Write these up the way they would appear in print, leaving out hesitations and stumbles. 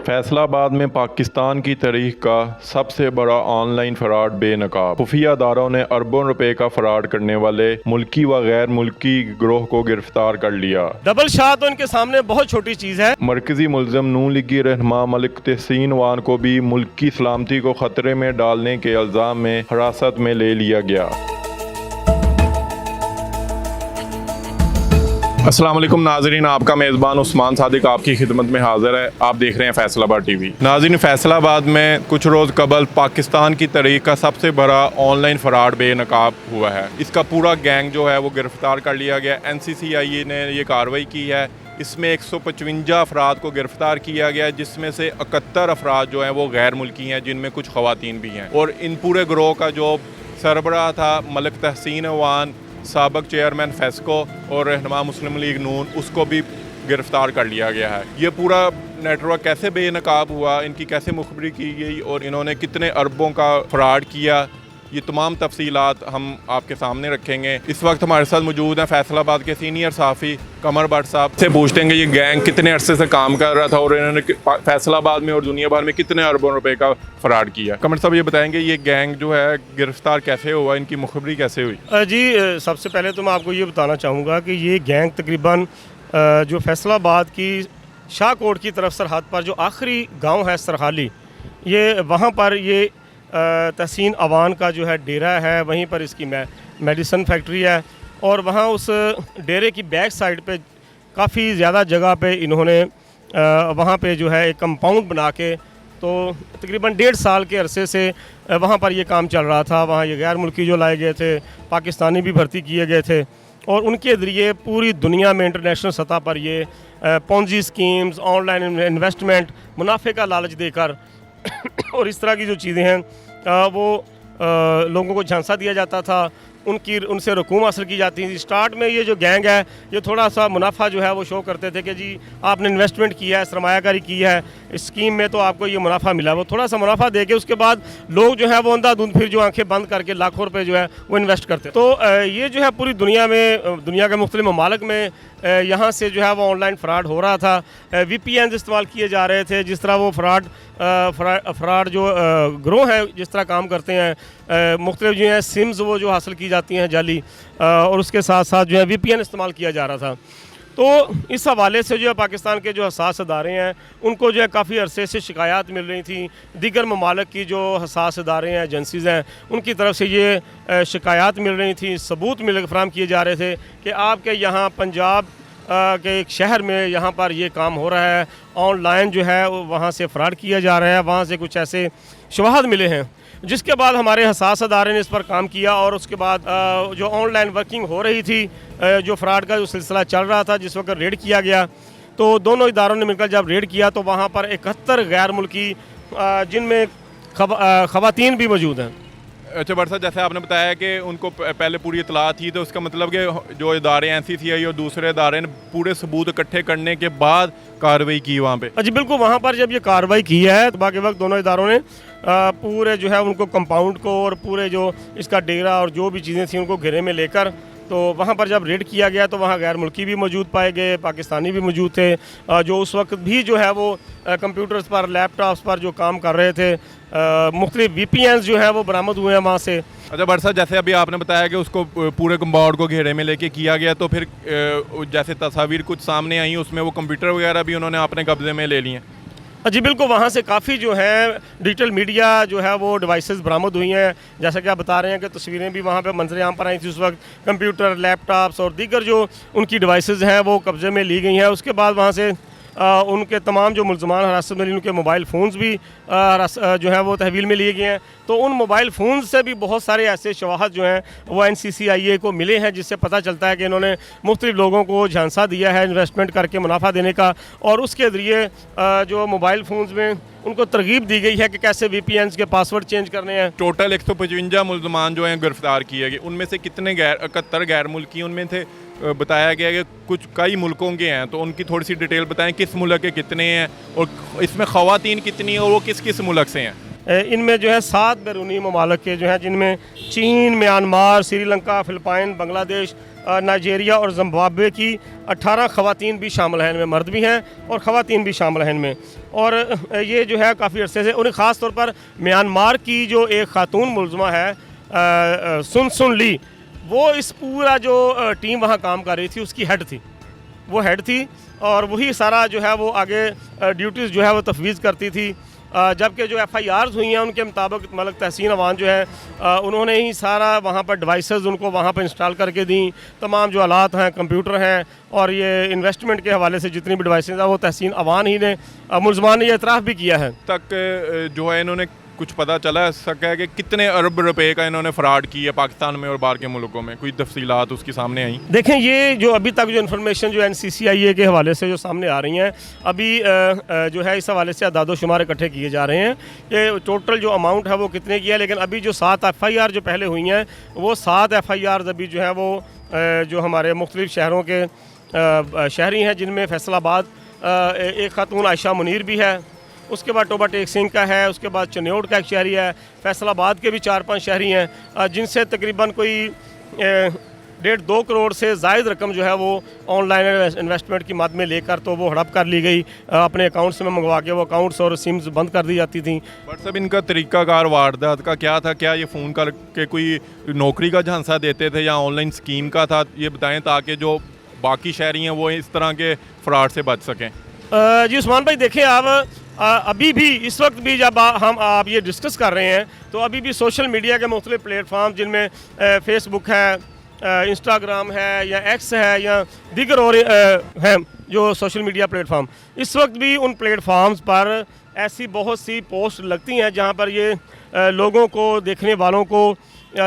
फैसलाबाद में पाकिस्तान की तारीख का सबसे बड़ा ऑनलाइन फ्रॉड बेनकाब। खुफिया अदारों ने अरबों रुपए का फ्रॉड करने वाले मुल्की व गैर मुल्की गिरोह को गिरफ्तार कर लिया। डबल शाह तो इनके सामने बहुत छोटी चीज़ है। मरकजी मुल्ज़िम नून लीगी रहनुमा मलिक तहसीन वान को भी मुल्की सलामती को खतरे में डालने के इल्ज़ाम में हिरासत में ले लिया गया। अस्सलाम वालेकुम नाज़रीन, आपका मेज़बान उस्मान सादिक आपकी खिदमत में हाज़िर है। आप देख रहे हैं फैसलाबाद टीवी। नाज़रीन, फैसलाबाद में कुछ रोज़ कबल पाकिस्तान की तारीख का सबसे बड़ा ऑनलाइन फ्रॉड बेनकाब हुआ है। इसका पूरा गैंग जो है वो गिरफ्तार कर लिया गया। NCCIE ने ये कार्रवाई की है। इसमें 155 अफराद को गिरफ्तार किया गया, जिसमें से 71 अफराद जो हैं वो गैर मुल्की हैं, जिनमें कुछ ख़वातीन भी हैं। और इन पूरे गिरोह का जो सरबराह था मलिक तहसीन वान, साबिक चेयरमैन फेस्को और रहनुमा मुस्लिम लीग नून, उसको भी गिरफ्तार कर लिया गया है। ये पूरा नेटवर्क कैसे बेनकाब हुआ, इनकी कैसे मुखबरी की गई और इन्होंने कितने अरबों का फ्रॉड किया, ये तमाम तफसीलात हम आपके सामने रखेंगे। इस वक्त हमारे साथ मौजूद हैं फैसलाबाद के सीनियर सहाफ़ी कमर भट्ट साहब से पूछते हैं कि ये गैंग कितने अरसे से काम कर रहा था और इन्होंने फैसलाबाद में और दुनिया भर में कितने अरबों रुपए का फ्रॉड किया। कमर साहब, ये बताएंगे ये गैंग जो है गिरफ्तार कैसे हुआ, इनकी मुखबरी कैसे हुई? जी, सबसे पहले तो मैं आपको ये बताना चाहूँगा कि ये गैंग तकरीबन जो फैसलाबाद की शाहकोट की तरफ सरहद पर जो आखिरी गाँव है सरहाली, ये वहाँ पर ये तहसीन अवान का जो है डेरा है, वहीं पर इसकी मेडिसन फैक्ट्री है। और वहाँ उस डेरे की बैक साइड पे काफ़ी ज़्यादा जगह पे इन्होंने वहाँ पे जो है एक कंपाउंड बना के, तो तकरीबन 1.5 साल के अरसे से वहाँ पर ये काम चल रहा था। वहाँ ये गैर मुल्की जो लाए गए थे, पाकिस्तानी भी भर्ती किए गए थे और उनके ज़रिए पूरी दुनिया में इंटरनेशनल सतह पर ये पोंजी स्कीम्स, ऑनलाइन इन्वेस्टमेंट, मुनाफे का लालच देकर और इस तरह की जो चीज़ें हैं वो लोगों को झांसा दिया जाता था, उनसे रकूम हासिल की जाती थी। स्टार्ट में ये जो गैंग है ये थोड़ा सा मुनाफा जो है वो शो करते थे कि जी आपने इन्वेस्टमेंट किया है, सरमायाकारी की है, इस स्कीम में तो आपको ये मुनाफा मिला। वो थोड़ा सा मुनाफा दे के उसके बाद लोग जो है वो अंधाधुंध फिर जो आंखें बंद करके लाखों रुपए जो है वो इन्वेस्ट करते। तो ये जो है पूरी दुनिया में, दुनिया के मुख्तलिफ ममालिक में यहाँ से जो है वो ऑनलाइन फ्रॉड हो रहा था। VPN इस्तेमाल किए जा रहे थे। जिस तरह वो फ्रॉड जो ग्रोह है जिस तरह काम करते हैं, मुख्तलिफ जो है सिम्स वो जो हासिल की जाती हैं जाली, और उसके साथ साथ जो है VPN इस्तेमाल किया जा रहा था। तो इस हवाले से जो है पाकिस्तान के जो हसास अदारे हैं उनको जो है काफ़ी अरसे से शिकायत मिल रही थी। दीगर ममालिक की जो हसास अदारे हैं, एजेंसीज़ हैं, उनकी तरफ से ये शिकायत मिल रही थी, सबूत फराहम किए जा रहे थे कि आपके यहाँ पंजाब के एक शहर में यहाँ पर ये काम हो रहा है, ऑनलाइन जो है वहाँ से फ्रॉड किया जा रहा है, वहाँ से कुछ ऐसे शवाहद मिले हैं। जिसके बाद हमारे हसास अदारे ने इस पर काम किया और उसके बाद जो ऑनलाइन वर्किंग हो रही थी, जो फ्रॉड का जो सिलसिला चल रहा था, जिस वक्त रेड किया गया, तो दोनों इदारों ने मिलकर जब रेड किया तो वहाँ पर 71 गैर मुल्की, जिनमें ख़वातीन भी मौजूद हैं। अच्छा भट्ट साहब, जैसे आपने बताया कि उनको पहले पूरी इतला थी, तो इसका मतलब कि जो इदारे NCCIE और दूसरे इदारे ने पूरे सबूत इकट्ठे करने के बाद कार्रवाई की वहाँ पे? जी बिल्कुल, वहाँ पर जब ये कार्रवाई की है तो बाकी वक्त दोनों इदारों ने पूरे जो है उनको कंपाउंड को और पूरे जो इसका डेरा और जो भी चीज़ें थी उनको घेरे में लेकर, तो वहाँ पर जब रेड किया गया तो वहाँ गैर मुल्की भी मौजूद पाए गए, पाकिस्तानी भी मौजूद थे, जो उस वक्त भी जो है वो कंप्यूटर्स पर, लैपटॉप्स पर जो काम कर रहे थे। मुख्तलिफ VPNs जो है वो बरामद हुए हैं वहाँ से। अच्छा भट्ट साहब, जैसे अभी आपने बताया कि उसको पूरे कंपाउंड को घेरे में लेके किया गया, तो फिर जैसे तस्वीर कुछ सामने आई उसमें वो कंप्यूटर वगैरह भी उन्होंने अपने कब्जे में ले लिए? जी बिल्कुल, वहाँ से काफ़ी जो है डिजिटल मीडिया जो है वो डिवाइसेस बरामद हुई हैं। जैसा कि आप बता रहे हैं कि तस्वीरें भी वहाँ पे मंजर आम पर आई थी उस वक्त। कंप्यूटर, लैपटॉप्स और दीगर जो उनकी डिवाइसेस हैं वो कब्जे में ली गई हैं। उसके बाद वहाँ से उनके तमाम जो मुल्ज़मान हिरासत में, उनके मोबाइल फ़ोन्स भी जो है वो तहवील में लिए गए हैं। तो उन मोबाइल फ़ोन से भी बहुत सारे ऐसे शवाहद जो हैं वो NCCIE को मिले हैं, जिससे पता चलता है कि इन्होंने मुख्तलिफ लोगों को झांसा दिया है इन्वेस्टमेंट करके मुनाफा देने का, और उसके ज़रिए जो मोबाइल फ़ोन्स में उनको तरगीब दी गई है कि कैसे VPNs के पासवर्ड चेंज करने हैं। टोटल 155 मुल्ज़मान जो हैं गिरफ्तार किए गए, उनमें से कितने 71 गैर मुल्की उनमें थे? बताया गया कि कुछ कई मुल्कों के हैं, तो उनकी थोड़ी सी डिटेल बताएं, किस मुल्क के कितने हैं और इसमें ख़वातीन कितनी हैं और वो किस किस मुल्क से हैं? इनमें जो है 7 बैरूनी ममालिक के जो हैं, जिनमें चीन, म्यांमार, श्रीलंका, फ़िलिपाइन, बांग्लादेश, नाइजीरिया और जिम्बाब्वे की 18 ख़वातीन भी शामिल हैं इनमें, मर्द भी हैं और ख़वातीन भी शामिल हैं इनमें। और ये जो है काफ़ी अरसे से, उन्हें ख़ास तौर पर म्यांमार की जो एक ख़ातून मुलज़मा है सुन सुन ली, वो इस पूरा जो टीम वहाँ काम कर रही थी उसकी हेड थी, वो हेड थी और वही सारा जो है वो आगे ड्यूटीज़ जो है वो तफवीज़ करती थी। जबकि जो FIRs हुई हैं उनके मुताबिक मलिक तहसीन अवान जो है उन्होंने ही सारा वहाँ पर डिवाइसेस उनको वहाँ पर इंस्टॉल करके दी, तमाम जो आलात हैं, कंप्यूटर हैं और ये इन्वेस्टमेंट के हवाले से जितनी भी डिवाइसेस हैं वो तहसीन अवान ही ने, मुलजमान ने यह इतराफ़ भी किया है। तक जो है इन्होंने कुछ पता चला सका है कि कितने अरब रुपए का इन्होंने फ़राड किया पाकिस्तान में और बाहर के मुल्कों में, कोई तफसीलात उसकी सामने आई? देखें, ये जो अभी तक जो इन्फॉर्मेशन जो NCCIA के हवाले से जो सामने आ रही हैं, अभी जो है इस हवाले से अदाद शुमार इकट्ठे किए जा रहे हैं कि टोटल जो अमाउंट है वो कितने की है। लेकिन अभी जो 7 FIR जो पहले हुई हैं वो 7 FIR अभी जो है वो जो हमारे मुख्तलिफ शहरों के शहरी हैं, जिनमें फैसलाबाद एक खातून आयशा मुनीर भी है, उसके बाद टोबा टेक सिंह का है, उसके बाद चन्योट का एक शहरी है, फैसलाबाद के भी 4-5 शहरी हैं, जिनसे तकरीबन कोई 1.5-2 करोड़ से ज़ायद रकम जो है वो ऑनलाइन इन्वेस्टमेंट की मद में लेकर तो वो हड़प कर ली गई, अपने अकाउंट्स में मंगवा के वो अकाउंट्स और सिम्स बंद कर दी जाती थी। बट सब इनका तरीक़ाकार वारदात का क्या था? क्या ये फ़ोन करके कोई नौकरी का झांसा देते थे या ऑनलाइन स्कीम का था? ये बताएं ताकि जो बाकी शहरी हैं वो इस तरह के फ्रॉड से बच सकें। जी उस्मान भाई, देखें आप अभी भी इस वक्त भी जब आप ये डिस्कस कर रहे हैं तो अभी भी सोशल मीडिया के मुख्तलिफ प्लेटफार्म, जिनमें फेसबुक है, इंस्टाग्राम है या एक्स है या दीगर और हैं जो सोशल मीडिया प्लेटफार्म, इस वक्त भी उन प्लेटफार्म्स पर ऐसी बहुत सी पोस्ट लगती हैं जहां पर ये लोगों को, देखने वालों को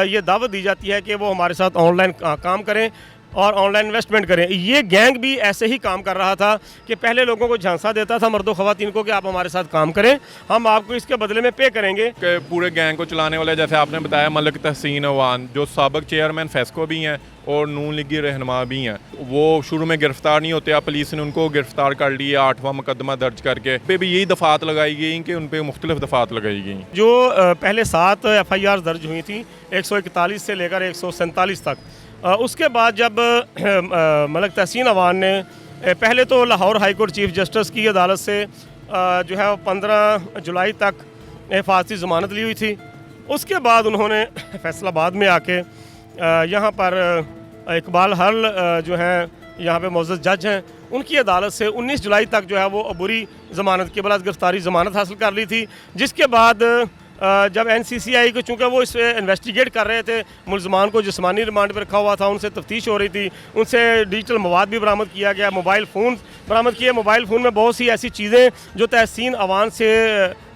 ये दावत दी जाती है कि वो हमारे साथ ऑनलाइन काम करें और ऑनलाइन इन्वेस्टमेंट करें। ये गैंग भी ऐसे ही काम कर रहा था कि पहले लोगों को झांसा देता था, मर्दों ख़वातीन को, कि आप हमारे साथ काम करें, हम आपको इसके बदले में पे करेंगे। कि पूरे गैंग को चलाने वाले, जैसे आपने बताया, मलिक तहसीन अवान जो साबिक चेयरमैन फेस्को भी हैं और नून लीगी रहनुमा भी हैं, वो शुरू में गिरफ्तार नहीं होते, अब पुलिस ने उनको गिरफ्तार कर लिया 8वां मुकदमा दर्ज करके। पे भी यही दफ़ात लगाई गई कि उन पर मुख्तलिफ दफ़ात लगाई गई। जो पहले 7 FIR दर्ज हुई थी 141 से लेकर 147 तक, उसके बाद जब मलिक तहसीन अवान ने पहले तो Lahore high court chief justice की अदालत से जो है 15 जुलाई तक हिफाजती ज़मानत ली हुई थी, उसके बाद उन्होंने फैसलाबाद में आके यहाँ पर इकबाल हल जो हैं यहाँ पे मौजूद जज हैं, उनकी अदालत से 19 जुलाई तक जो है वो अबूरी ज़मानत के बलात गिरफ्तारी ज़मानत हासिल कर ली थी। जिसके बाद जब NCCI को, चूँकि वो इस इन्वेस्टिगेट कर रहे थे, मुलजमान को जिस्मानी रिमांड पर रखा हुआ था, उनसे तफ्तीश हो रही थी, उनसे डिजिटल मवाद भी बरामद किया गया, मोबाइल फ़ोन बरामद किए, मोबाइल फ़ोन में बहुत सी ऐसी चीज़ें जो तहसीन अवान से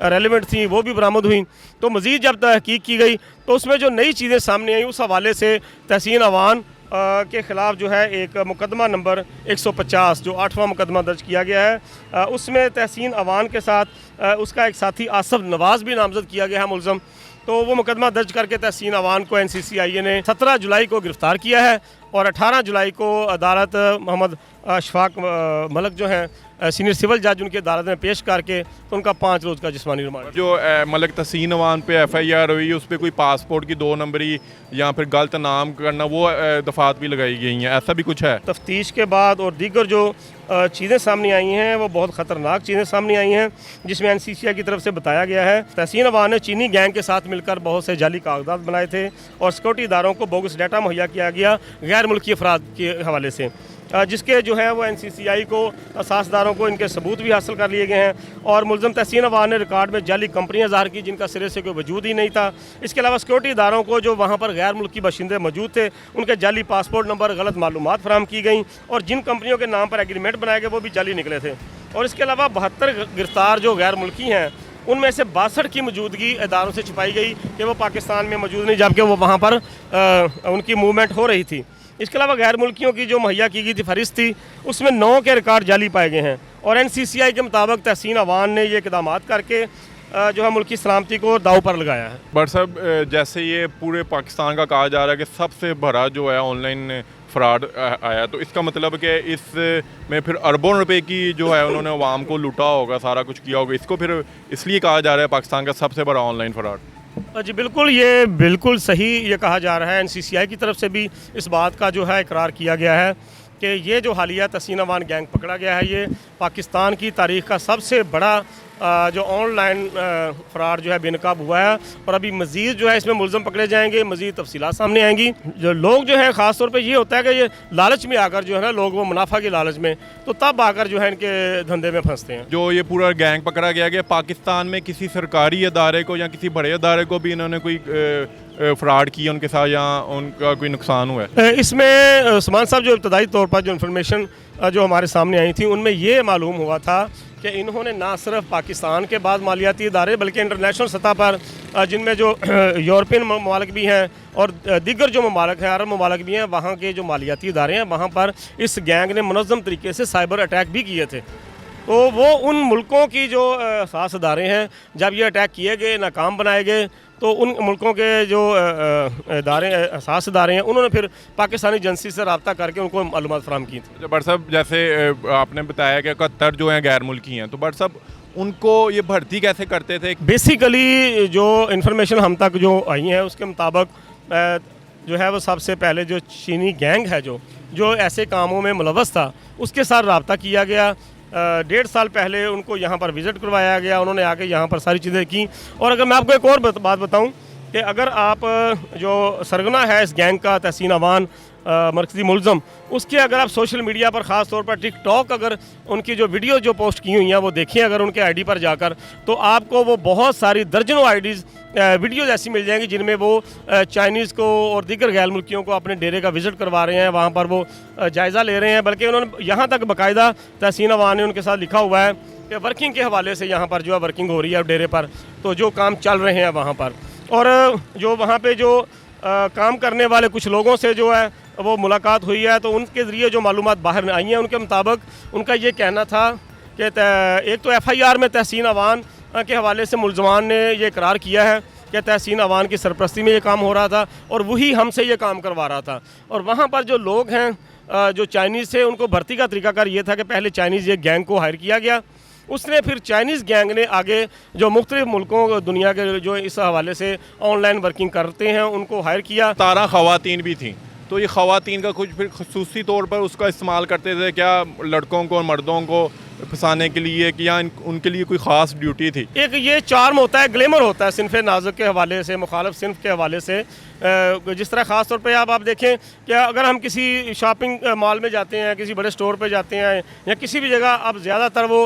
रेलिवेंट थी वो भी बरामद हुई। तो मज़ीद जब तहकीक की गई तो उसमें जो नई चीज़ें सामने आई, उस हवाले से तहसीन अवान के ख़िलाफ़ जो है एक मुकदमा नंबर 150 जो 8वां मुकदमा दर्ज किया गया है, उसमें तहसीन अवान के साथ उसका एक साथी आसफ नवाज़ भी नामज़द किया गया है मुलज़म। तो वो मुकदमा दर्ज करके तहसीन अवान को NCCIA ने 17 जुलाई को गिरफ़्तार किया है और 18 जुलाई को अदालत मोहम्मद अशफाक मलिक जो हैं सीनियर सिविल जज, उनकी अदालत में पेश करके तो उनका 5 रोज़ का जिस्मानी रिमांड। जो मलिक तहसीन अवान पे FIR हुई, उस पर कोई पासपोर्ट की 2 नंबरी या फिर गलत नाम करना, वो दफ़ात भी लगाई गई हैं, ऐसा भी कुछ है? तफ्तीश के बाद और दीगर जो चीज़ें सामने आई हैं वो बहुत ख़तरनाक चीज़ें सामने आई हैं, जिसमें NCCI की तरफ से बताया गया है तहसीन अवान ने चीनी गैंग के साथ मिलकर बहुत से जाली कागजात बनाए थे और सिक्योरिटी इदारों को बोगस डाटा मुहैया किया गया गैर मुल्की अफराद के हवाले से, जिसके जो है वो NCCI को, असासदारों को इनके सबूत भी हासिल कर लिए गए हैं। और मुलज़म तहसीन अवान ने रिकॉर्ड में जाली कंपनियां ज़ाहिर की जिनका सिरे से कोई वजूद ही नहीं था। इसके अलावा सिक्योरिटी इदारों को जो वहाँ पर गैर मुल्की बाशिंदे मौजूद थे, उनके जाली पासपोर्ट नंबर, गलत मालूमात फराहम की गई और जिन कंपनियों के नाम पर एग्रीमेंट बनाए गए वो भी जाली निकले थे। और इसके अलावा 72 गिरफ्तार जो गैर मुल्की हैं, उनमें से 62 की मौजूदगी इदारों से छुपाई गई कि वो पाकिस्तान में मौजूद नहीं, जबकि वो वहाँ पर उनकी मूवमेंट हो रही थी। इसके अलावा गैर मुल्कियों की जो मुहैया की गई थी फहरिस्त थी, उसमें 9 के रिकॉर्ड जाली पाए गए हैं और NCCI के मुताबिक तहसीन अवान ने ये इक़दाम करके जो है मुल्की सलामती को दाव पर लगाया है। बट साहब, जैसे ये पूरे पाकिस्तान का कहा जा रहा है कि सबसे बड़ा जो है ऑनलाइन फ्रॉड आया, तो इसका मतलब कि इस में फिर अरबों रुपए की जो है उन्होंने अवाम को लूटा होगा, सारा कुछ किया होगा, इसको फिर इसलिए कहा जा रहा है पाकिस्तान का सबसे बड़ा ऑनलाइन फ्रॉड। जी बिल्कुल, ये बिल्कुल सही ये कहा जा रहा है। एनसीसीआई की तरफ से भी इस बात का जो है इकरार किया गया है कि ये जो हालिया तहसीन अवान गैंग पकड़ा गया है, ये पाकिस्तान की तारीख़ का सबसे बड़ा जो ऑनलाइन फ़्रॉड जो है बेनकाब हुआ है। और अभी मज़ीद जो है इसमें मुलज़म पकड़े जाएंगे, मज़ीद तफसीलात सामने आएंगी। जो लोग जो है ख़ास तौर पे ये होता है कि ये लालच में आकर जो है ना, लोग वो मुनाफा के लालच में, तो तब आकर जो है इनके धंधे में फंसते हैं। जो ये पूरा गैंग पकड़ा गया कि पाकिस्तान में किसी सरकारी अदारे को या किसी बड़े अदारे को भी इन्होंने कोई फ्रॉड किया उनके साथ या उनका कोई नुकसान हुआ है? इसमें उस्मान साहब जो इब्तदाई तौर पर जो इन्फॉर्मेशन जो हमारे सामने आई थी, उनमें ये मालूम हुआ था कि इन्होंने ना सिर्फ पाकिस्तान के बाद मालियाती इदारे बल्कि इंटरनेशनल सतह पर जिनमें जो यूरोपियन ममालिक भी हैं और दीगर जो ममालिक हैं, अरब ममालिक भी हैं, वहाँ के जो मालियाती इदारे हैं, वहाँ पर इस गैंग ने मुनज़्ज़म तरीके से साइबर अटैक भी किए थे। तो वो उन मुल्कों की जो खास अदारे हैं, जब ये अटैक किए गए, नाकाम बनाए गए, तो उन मुल्कों के जो इदारे असास इदारे हैं, उन्होंने फिर पाकिस्तानी एजेंसी से रब्ता करके उनको मालूमात फराहम की थी। बट साहब, जैसे आपने बताया कि 71 जो हैं गैर मुल्की हैं, तो बट साहब उनको ये भर्ती कैसे करते थे? बेसिकली जो इन्फॉर्मेशन हम तक जो आई है उसके मुताबिक जो है वो सबसे पहले जो चीनी गैंग है जो ऐसे कामों में मुलव्वस था, उसके साथ रब्ता किया गया। 1.5 साल पहले उनको यहाँ पर विज़िट करवाया गया, उन्होंने आके यहाँ पर सारी चीज़ें की। और अगर मैं आपको एक और बात बताऊँ कि अगर आप जो सरगना है इस गैंग का, तहसीन अवान मरकज़ी मुलज़म, उसके अगर आप सोशल मीडिया पर ख़ास तौर पर टिकटॉक, अगर उनकी जो वीडियो जो पोस्ट की हुई हैं वो देखें अगर उनके आईडी पर जाकर, तो आपको वो बहुत सारी दर्जनों आईडीज़ वीडियोज़ ऐसी मिल जाएंगी जिनमें वो चाइनीज़ को और दीगर गैर मुल्कियों को अपने डेरे का विज़िट करवा रहे हैं, वहाँ पर वो जायज़ा ले रहे हैं। बल्कि उन्होंने यहाँ तक बाकायदा तहसीन अवान ने उनके साथ लिखा हुआ है कि वर्किंग के हवाले से यहाँ पर जो है वर्किंग हो रही है डेरे पर, तो जो काम चल रहे हैं वहाँ पर। और जो वहाँ पर जो काम करने वाले कुछ लोगों से जो है वो मुलाकात हुई है, तो उनके ज़रिए जो मालूमात बाहर आई हैं, उनके मुताबिक उनका ये कहना था कि एक तो FIR में तहसीन अवान के हवाले से मुलज़मान ने ये इकरार किया है कि तहसीन अवान की सरपरस्ती में ये काम हो रहा था और वही हमसे ये काम करवा रहा था। और वहाँ पर जो लोग हैं जो चाइनीज़ थे, उनको भर्ती का तरीकाकार ये था कि पहले चाइनीज़ ये गैंग को हायर किया गया, उसने फिर चाइनीज़ गैंग ने आगे जो मुख्तलिफ मुल्कों दुनिया के जो इस हवाले से ऑनलाइन वर्किंग करते हैं उनको हायर किया। 17 ख़वातीन भी थी, तो ये ख़वातीन का कुछ फिर खसूसी तौर पर उसका इस्तेमाल करते थे क्या लड़कों को और मर्दों को फंसाने के लिए, कि या उनके लिए कोई ख़ास ड्यूटी थी? एक ये चार्म होता है, ग्लैमर होता है सिनफ़ नाज़ुक के हवाले से, मुखालिफ सिनफ के हवाले से। जिस तरह ख़ास तौर पे आप देखें कि अगर हम किसी शॉपिंग मॉल में जाते हैं, किसी बड़े स्टोर पे जाते हैं या किसी भी जगह, अब ज़्यादातर वो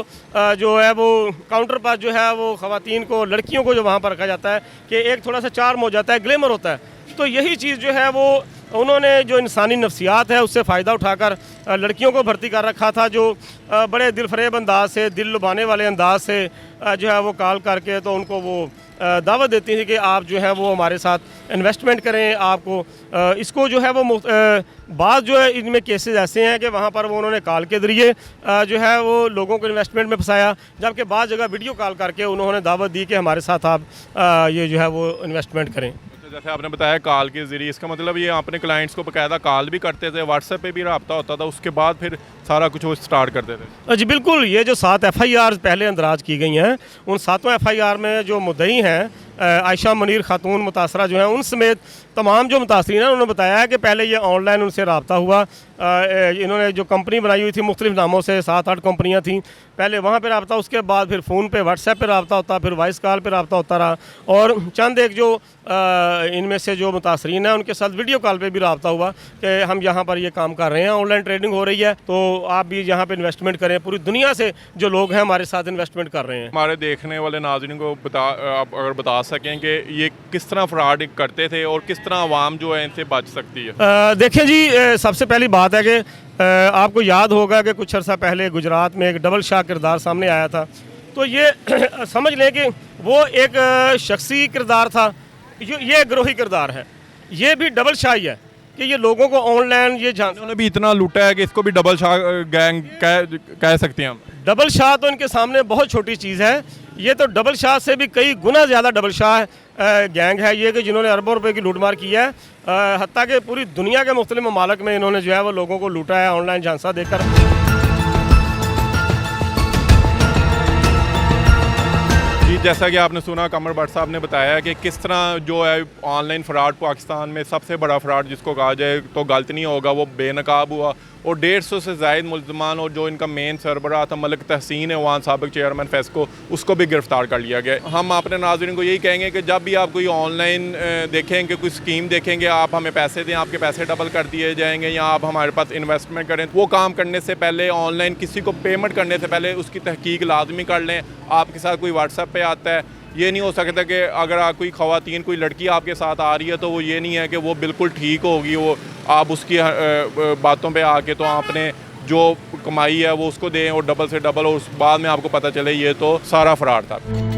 जो है वो काउंटर पर जो है वो ख़वातीन को, लड़कियों को जो वहाँ पर रखा जाता है कि एक थोड़ा सा चार्म हो जाता है, ग्लैमर होता है। तो यही चीज़ जो है वो उन्होंने जो इंसानी नफ्सियात है उससे फ़ायदा उठाकर लड़कियों को भर्ती कर रखा था, जो बड़े दिलफरेब अंदाज से, दिल लुभाने वाले अंदाज से जो है वो कॉल करके तो उनको वो दावत देती थी कि आप जो है वो हमारे साथ इन्वेस्टमेंट करें, आपको इसको जो है वो बाद जो है इनमें केसेस ऐसे हैं कि वहाँ पर वो उन्होंने कॉल के ज़रिए जो है वो लोगों को इन्वेस्टमेंट में फंसाया, जबकि बाद जगह वीडियो कॉल करके उन्होंने दावत दी कि हमारे साथ आप ये जो है वो इन्वेस्टमेंट करें। जैसे आपने बताया कॉल के ज़रिए, इसका मतलब ये अपने क्लाइंट्स को बाकायदा कॉल भी करते थे, व्हाट्सएप पे भी रब्ता होता था, उसके बाद फिर सारा कुछ वो स्टार्ट करते थे? जी बिल्कुल, ये जो 7 FIR पहले अंदराज की गई हैं, उन 7 FIR में जो मुद्दई हैं आयशा मुनीर खातून मुतासरा जो हैं, उन समेत तमाम जो मुतासरीन हैं, उन्होंने बताया है कि पहले ये ऑनलाइन उनसे रब्ता हुआ। इन्होंने जो कंपनी बनाई हुई थी मुख्तलिफ नामों से, 7-8 कंपनियाँ थीं, पहले वहाँ पर रब्ता, उसके बाद फिर फ़ोन पे, व्हाट्सएप पे रब्ता होता, फिर वॉइस कॉल पे रब्ता होता रहा, और चंद एक जो इनमें से जो मुतासरीन हैं उनके साथ वीडियो कॉल पे भी रब्ता हुआ कि हम यहाँ पर ये काम कर रहे हैं, ऑनलाइन ट्रेडिंग हो रही है, तो आप भी यहाँ पे इन्वेस्टमेंट करें। पूरी दुनिया से जो लोग हैं हमारे साथ इन्वेस्टमेंट कर रहे हैं। हमारे देखने वाले नाज़रीन को आप अगर बता सकें कि ये किस तरह फ्रॉड करते थे और किस तरह आवाम जो है इनसे बच सकती है? देखें जी, सबसे पहली बात है कि आपको याद होगा कि कुछ अर्सा पहले गुजरात में एक डबल शाह किरदार सामने आया था, तो ये समझ लें कि वो एक शख्सी किरदार था, ये ग्रोही किरदार है, ये भी डबल शाह ही है कि ये लोगों को ऑनलाइन ये उन्होंने भी इतना लूटा है कि इसको भी डबल शाह गैंग कह सकते हैं हम। डबल शाह तो इनके सामने बहुत छोटी चीज़ है। ये तो डबल शाह से भी कई गुना ज़्यादा डबल शाह गैंग है ये, कि जिन्होंने अरबों रुपए की लूटमार की है। हत्ता कि पूरी दुनिया के मुख्तलिफ ममालिक में इन्होंने जो है वो लोगों को लूटा है ऑनलाइन झांसा देकर। जी, जैसा कि आपने सुना कमर भट्ट साहब ने बताया कि किस तरह जो है ऑनलाइन फ्रॉड पाकिस्तान में सबसे बड़ा फ्रॉड जिसको कहा जाए तो गलत नहीं होगा, वो बेनकाब हुआ और 150 से ज़ायद मुल्ज़मान और जो इनका मेन सरबराह था मलिक तहसीन है वहाँ साबिक चेयरमैन फेस्को, उसको भी गिरफ़्तार कर लिया गया। हम अपने नाज़रीन को यही कहेंगे कि जब भी आप कोई ऑनलाइन देखेंगे, कोई स्कीम देखेंगे, आप हमें पैसे दें, आपके पैसे डबल कर दिए जाएंगे या आप हमारे पास इन्वेस्टमेंट करें, वो काम करने से पहले ऑनलाइन किसी को पेमेंट करने से पहले उसकी तहकीक लाजमी कर लें। आपके साथ कोई व्हाट्सएप पे आता है, ये नहीं हो सकता कि अगर आप कोई ख़वातीन कोई लड़की आपके साथ आ रही है तो वो ये नहीं है कि वो बिल्कुल ठीक होगी, वो आप उसकी बातों पे आके तो आपने जो कमाई है वो उसको दें और डबल से डबल, और उस बाद में आपको पता चले ये तो सारा फ्रॉड था।